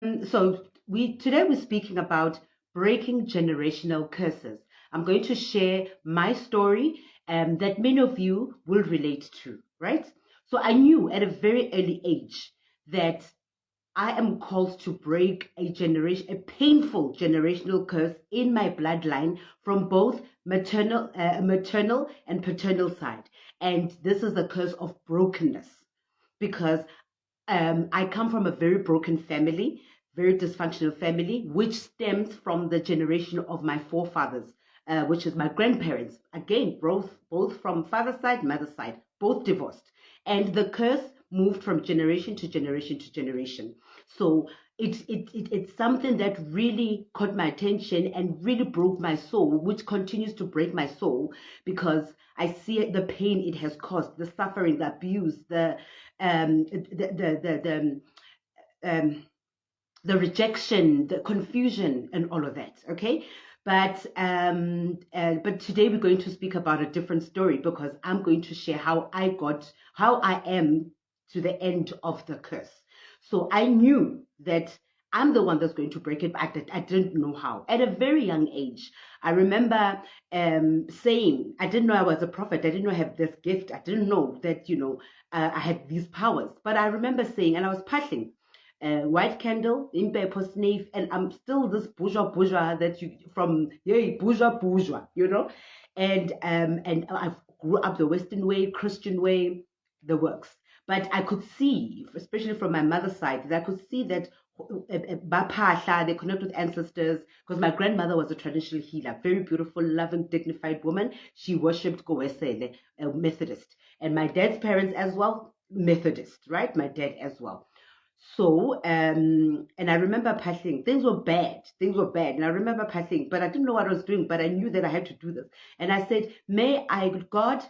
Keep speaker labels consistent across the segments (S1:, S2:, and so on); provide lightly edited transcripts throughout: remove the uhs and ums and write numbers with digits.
S1: Today we're speaking about breaking generational curses. I'm going to share my story that many of you will relate to, right? So I knew at a very early age that I am called to break a painful generational curse in my bloodline from both maternal and paternal side. And this is a curse of brokenness because I come from a very broken family, very dysfunctional family, which stems from the generation of my forefathers, which is my grandparents. Again, both from father's side, mother's side, both divorced. And the curse moved from generation to generation to generation. So it's something that really caught my attention and really broke my soul, which continues to break my soul because I see the pain it has caused, the suffering, the abuse, um, the rejection, the confusion, and all of that. Okay, but today we're going to speak about a different story because I'm going to share how I am to the end of the curse. So I knew that I'm the one that's going to break it, but I didn't know how. At a very young age, I remember saying, I didn't know I was a prophet. I didn't know I had this gift. I didn't know that, I had these powers. But I remember saying, and I was passing white candle, impepo snave, and I'm still this bourgeois that you from bourgeois, and I grew up the Western way, Christian way, the works. But I could see, especially from my mother's side, that I could see that they connect with ancestors because my grandmother was a traditional healer, very beautiful, loving, dignified woman. She worshipped Gowesele, a Methodist, and my dad's parents as well, Methodist, right? My dad as well. So, and I remember passing, things were bad. Things were bad. And I remember passing, but I didn't know what I was doing, but I knew that I had to do this. And I said, may I, God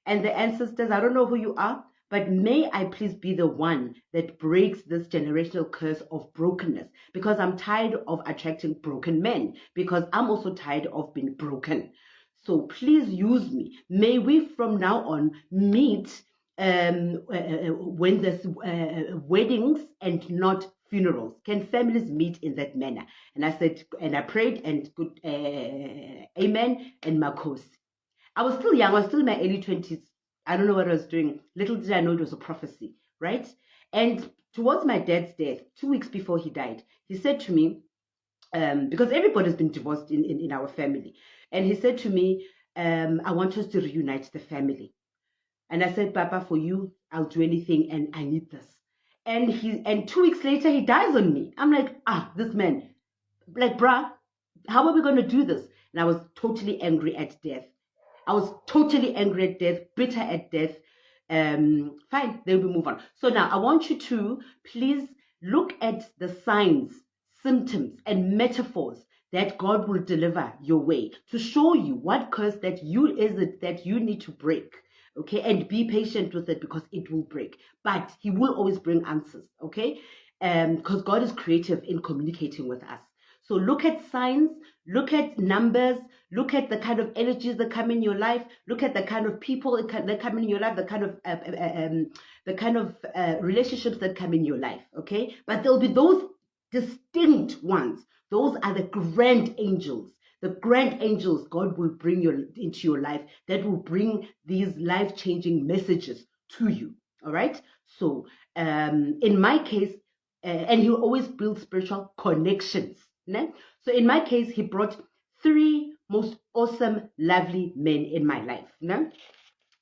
S1: and the ancestors, I don't know who you are, but may I please be the one that breaks this generational curse of brokenness because I'm tired of attracting broken men because I'm also tired of being broken. So please use me. May we from now on meet when there's weddings and not funerals. Can families meet in that manner? And I said, and I prayed, and good, amen, and makos. I was still young. I was still in my early 20s. I don't know what I was doing. Little did I know it was a prophecy, right? And towards my dad's death, 2 weeks before he died, he said to me, because everybody's been divorced in our family, and he said to me, I want us to reunite the family. And I said, Papa, for you, I'll do anything, and I need this. And 2 weeks later, he dies on me. I'm like, this man, like, bruh, how are we going to do this? And I was totally angry at death. I was totally angry at death, bitter at death. Fine, then we move on. So now I want you to please look at the signs, symptoms, and metaphors that God will deliver your way to show you what curse that you need to break. Okay, and be patient with it because it will break, but He will always bring answers. Okay, because God is creative in communicating with us. So look at signs, look at numbers, look at the kind of energies that come in your life, look at the kind of people that come in your life, the kind of relationships that come in your life. Okay, but there'll be those distinct ones. Those are the grand angels. The grand angels God will bring into your life that will bring these life-changing messages to you. All right. So in my case, and He will always build spiritual connections. Né? So in my case, He brought 3 most awesome, lovely men in my life. Né?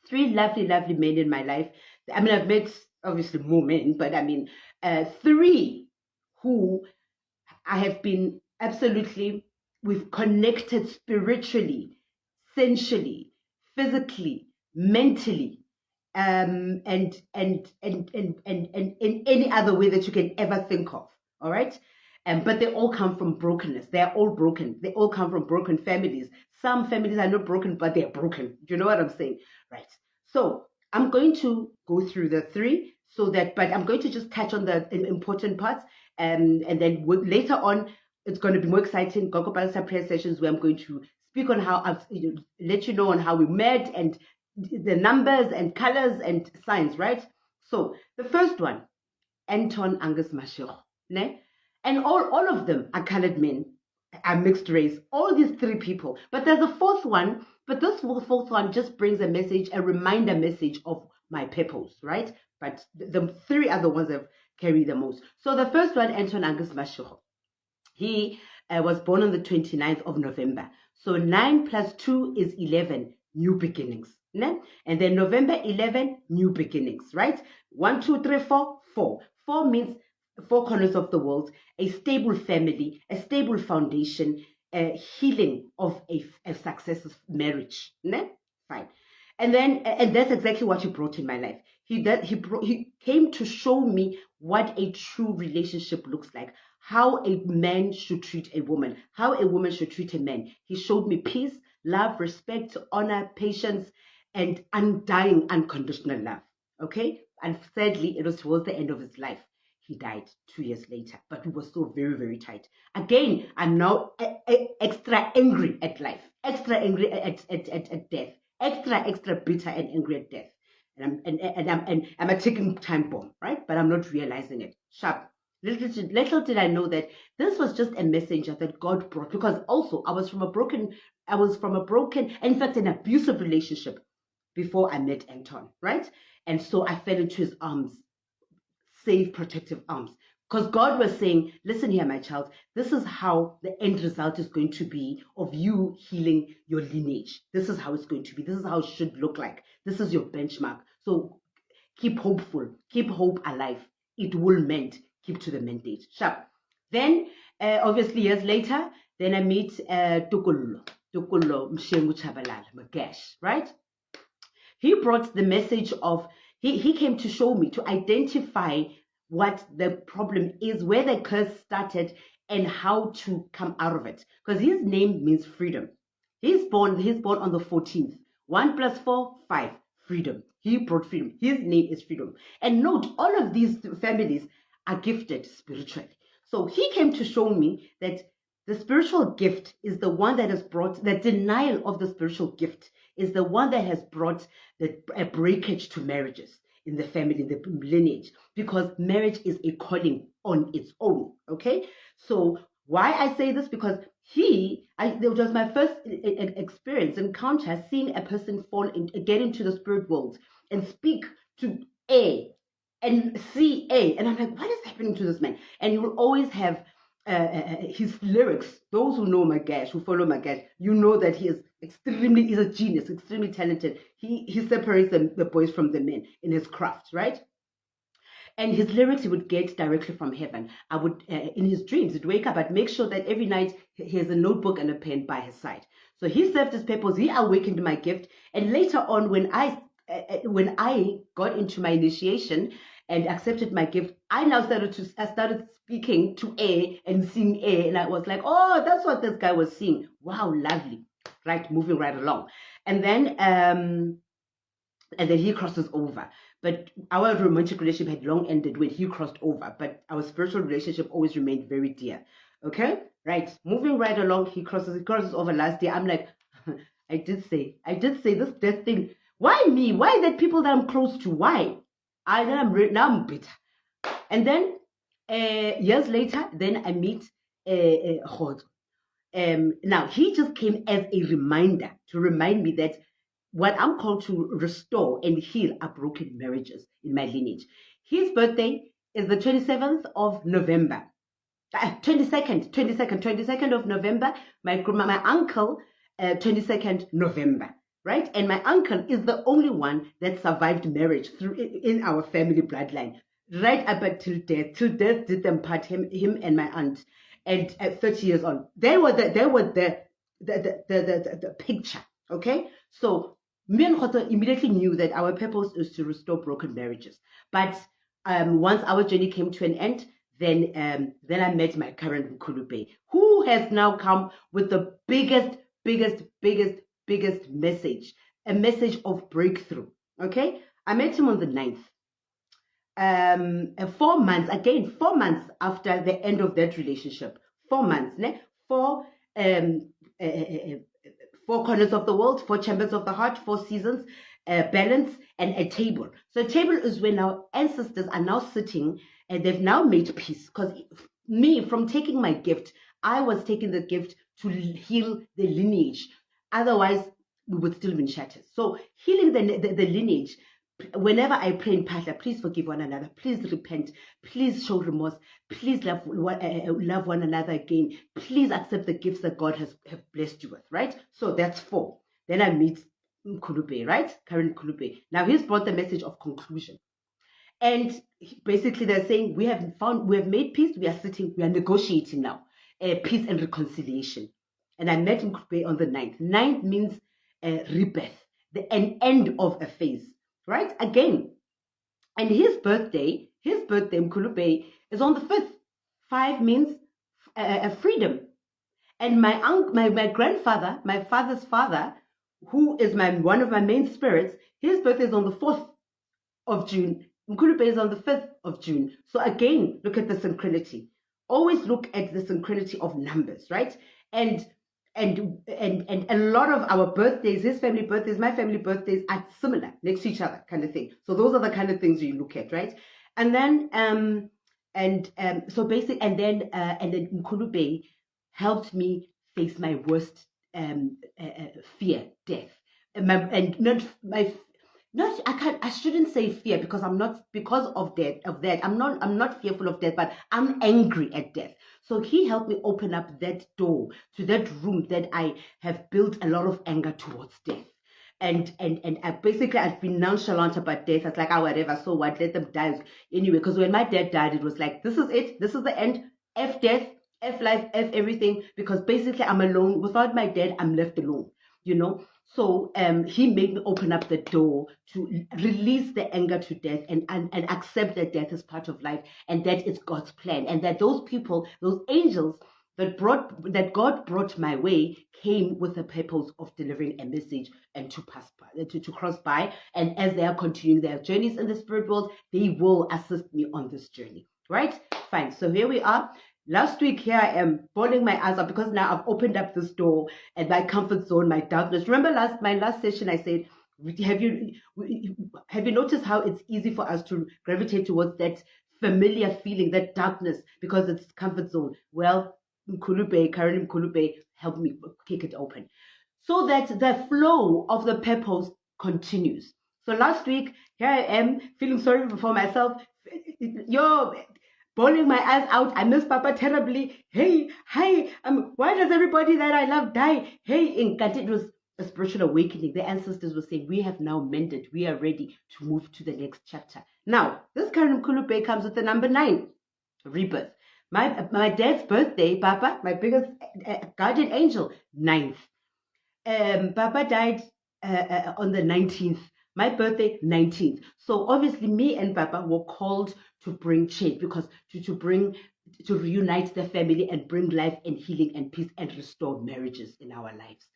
S1: 3 lovely, lovely men in my life. I mean, I've met obviously more men, but I mean, 3 who I have been absolutely, we've connected spiritually, sensually, physically, mentally, and in any other way that you can ever think of. All right. But they all come from brokenness. They are all broken. They all come from broken families. Some families are not broken, but they're broken. Do you know what I'm saying? Right. So I'm going to go through the 3 but I'm going to just touch on the important parts. And then later on, it's going to be more exciting. Gogo Palesa prayer sessions where I'm going to speak on how I've let you know on how we met and the numbers and colors and signs, right? So the first one, Anton Angus Mashiro. Ne? And all of them are colored men, are mixed race, all these three people. But there's a fourth one, but this fourth one just brings a message, a reminder message of my purpose, right? But the three other ones have carried the most. So the first one, Anton Angus Mashoho. He was born on the 29th of November. So 9 plus 2 is 11, new beginnings. Ne? And then November 11, new beginnings, right? 1, 2, 3, 4, 4. 4 means four corners of the world, a stable family, a stable foundation, a healing of a successful marriage. Ne? Fine. And then, and that's exactly what he brought in my life. He came to show me what a true relationship looks like, how a man should treat a woman, how a woman should treat a man. He showed me peace, love, respect, honor, patience, and undying, unconditional love. Okay? And sadly, it was towards the end of his life. He died 2 years later, but we were still very, very tight. Again, I'm now extra angry at life, extra angry at death, extra bitter and angry at death. And I'm a ticking time bomb, right? But I'm not realizing it. Sharp. Little did I know that this was just a messenger that God brought, because also I was from a broken, in fact, an abusive relationship before I met Anton, right? And so I fell into his arms, safe, protective arms. Because God was saying, listen here, my child, this is how the end result is going to be of you healing your lineage. This is how it's going to be. This is how it should look like. This is your benchmark. So keep hopeful. Keep hope alive. It will mend. Keep to the mandate. Sharp. Then, obviously, years later, then I meet Tukullo Mshengu Chabalala, Magash, right? He brought the message of, he came to show me, to identify what the problem is, where the curse started, and how to come out of it. Because his name means freedom. He's born on the 14th. 1 plus 4, 5. Freedom. He brought freedom. His name is freedom. And note, all of these families are gifted spiritually. So he came to show me that the spiritual gift is the one that has brought, the denial of the spiritual gift is the one that has brought a breakage to marriages in the family, the lineage, because marriage is a calling on its own, okay? So why I say this, because it was my first experience, encounter, seeing a person get into the spirit world and speak to A and see A. And I'm like, what is happening to this man? And he will always have his lyrics. Those who know Magash, who follow Magash, you know that he's a genius, extremely talented. He separates the boys from the men in his craft, right? And his lyrics he would get directly from heaven. I would, in his dreams, he'd wake up, I'd make sure that every night he has a notebook and a pen by his side. So he served his purpose, he awakened my gift. And later on, when I got into my initiation and accepted my gift, I started speaking to A and seeing A. And I was like, oh, that's what this guy was seeing. Wow, lovely. Right, moving right along. And then he crosses over. But our romantic relationship had long ended when he crossed over. But our spiritual relationship always remained very dear. Okay? Right. Moving right along, he crosses over last year. I'm like, I did say this death thing. Why me? Why that people that I'm close to? Why? Now I'm bitter. And then years later, then I meet Khozo. Now he just came as a reminder to remind me that what I'm called to restore and heal are broken marriages in my lineage. His birthday is the 27th of November. 22nd of November. My uncle, 22nd November, right? And my uncle is the only one that survived marriage in our family bloodline, right up until death. Till death did them part, him and my aunt. And at 30 years on, they were the picture. Okay, so me and Khozo immediately knew that our purpose is to restore broken marriages. But once our journey came to an end, then I met my current Mkhulube, who has now come with the biggest message, a message of breakthrough. Okay, I met him on the 9th. 4 months after the end of that relationship. 4 months, ne? Four corners of the world, 4 chambers of the heart, 4 seasons, balance, and a table. So a table is when our ancestors are now sitting and they've now made peace. Because me from taking my gift. I was taking the gift to heal the lineage. Otherwise, we would still be shattered. So healing the lineage. Whenever I pray in Pasha, please forgive one another. Please repent. Please show remorse. Please love one another again. Please accept the gifts that God has have blessed you with, right? So that's 4. Then I meet Mkulube, right? Karen Mkulube. Now he's brought the message of conclusion. And basically they're saying, we have made peace, we are negotiating now. Peace and reconciliation. And I met Mkulube on the 9th. 9th means rebirth, an end of a phase, right? Again. And his birthday, Mkulube, is on the 5th. 5 means freedom. And my grandfather, my father's father, who is one of my main spirits, his birthday is on the 4th of June. Mkulube is on the 5th of June. So again, look at the synchronicity. Always look at the synchronicity of numbers, right? And a lot of our birthdays, his family birthdays, my family birthdays are similar, next to each other, kind of thing. So those are the kind of things you look at, right? And then so basically, and then Mkulube helped me face my worst fear, death, I shouldn't say fear, because I'm not, because of that. I'm not fearful of death, but I'm angry at death. So he helped me open up that door to that room that I have built a lot of anger towards death. And I've been nonchalant about death. It's like, whatever, so what, let them die anyway. Because when my dad died, it was like, this is it, this is the end, F death, F life, F everything, because basically I'm alone. Without my dad, I'm left alone, So he made me open up the door to release the anger to death and accept that death is part of life, and that it's God's plan, and that those people, those angels that God brought my way, came with the purpose of delivering a message and to pass by, to cross by. And as they are continuing their journeys in the spirit world, they will assist me on this journey. Right? Fine. So here we are. Last week, here I am, bawling my eyes out, because now I've opened up this door and my comfort zone, my darkness. Remember my last session, I said, have you noticed how it's easy for us to gravitate towards that familiar feeling, that darkness, because it's comfort zone? Well, Karen Mkulube helped me kick it open, so that the flow of the purpose continues. So last week, here I am, feeling sorry for myself. Bawling my eyes out. I miss Papa terribly. Hey, hi, why does everybody that I love die? Hey, it was a spiritual awakening. The ancestors were saying, we have now mended. We are ready to move to the next chapter. Now, this Karen Mkulube comes with the number 9, rebirth. My dad's birthday, Papa, my biggest guardian angel, 9th. Papa died on the 19th. My birthday, 19th. So obviously me and Papa were called to bring change, because to reunite the family and bring life and healing and peace and restore marriages in our lives.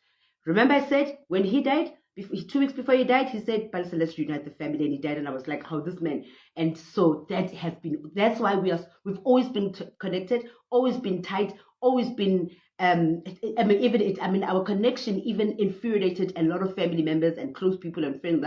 S1: Remember I said when he died, 2 weeks before he died, he said, Palesa, let's reunite the family, and he died, and I was like, how this man? And so that's why we've always been connected, always been tight, always been our connection even infuriated a lot of family members and close people and friends,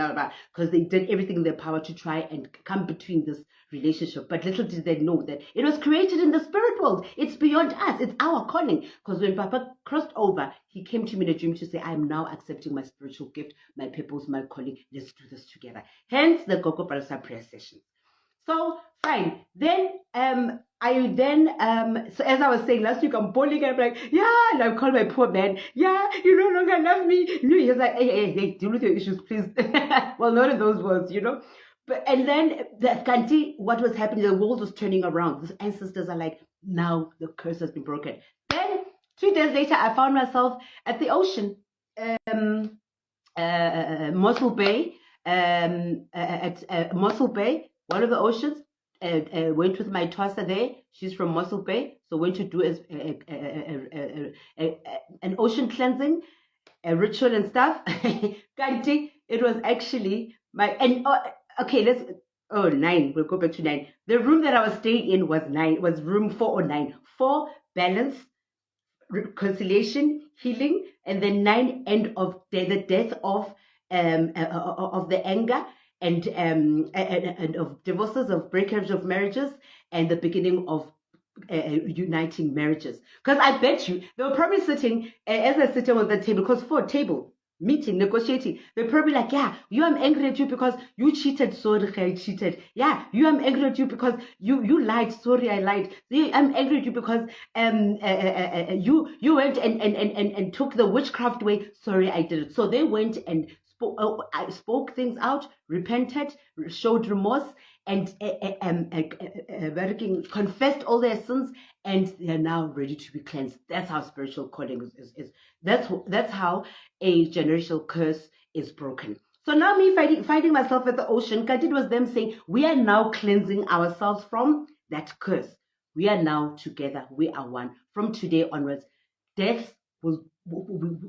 S1: because they did everything in their power to try and come between this relationship. But little did they know that it was created in the spirit world. It's beyond us. It's our calling. Because when Papa crossed over, he came to me in a dream to say, I am now accepting my spiritual gift, my purpose, my calling. Let's do this together. Hence the Gogo Palesa prayer session. So fine. Then so as I was saying last week, I'm bawling and I'm like, yeah, and I call my poor man, yeah, you no longer love me. He was like, hey, deal with your issues, please. Well, not in those words, But and then what was happening, the world was turning around. The ancestors are like, now the curse has been broken. Then 2 days later, I found myself at the ocean, Mossel Bay, at Mossel Bay, one of the oceans. Went with my twasa there. She's from Mossel Bay, so went to do an ocean cleansing, a ritual and stuff. It was actually let's 9. We'll go back to 9. The room that I was staying in was room 409. 4, balance, reconciliation, healing, and then 9, end of the death of the anger, and of divorces, of breakage of marriages, and the beginning of uniting marriages. Because I bet you they were probably sitting as they're sitting on the table, because for a table meeting, negotiating, they're probably like, yeah, I'm angry at you because you cheated. Sorry, I cheated. Yeah, I'm angry at you because you lied. Sorry, I lied. I'm angry at you because you went and took the witchcraft way. Sorry, I did it. So they went and spoke things out, repented, showed remorse, and confessed all their sins, and they're now ready to be cleansed. That's how spiritual calling is. That's how a generational curse is broken. So now me finding myself at the ocean, it was them saying, we are now cleansing ourselves from that curse. We are now together. We are one. From today onwards, death will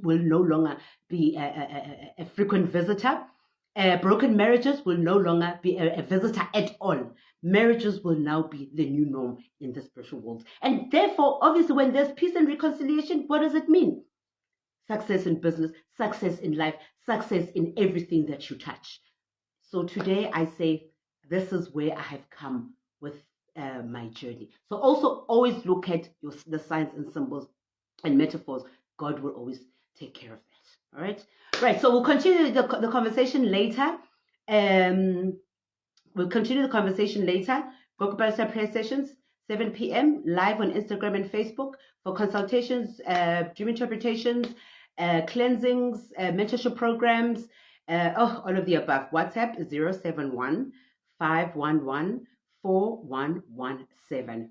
S1: no longer be a frequent visitor. Broken marriages will no longer be a visitor at all. Marriages will now be the new norm in the spiritual world. And therefore, obviously, when there's peace and reconciliation, what does it mean? Success in business, success in life, success in everything that you touch. So today I say, this is where I have come with my journey. So also always look at the signs and symbols and metaphors. God will always take care of that. All right. Right. So we'll continue the conversation later. We'll continue the conversation later. Gogo Palesa prayer sessions, 7 p.m. live on Instagram and Facebook for consultations, dream interpretations, cleansings, mentorship programs, all of the above. WhatsApp 071 511 4117.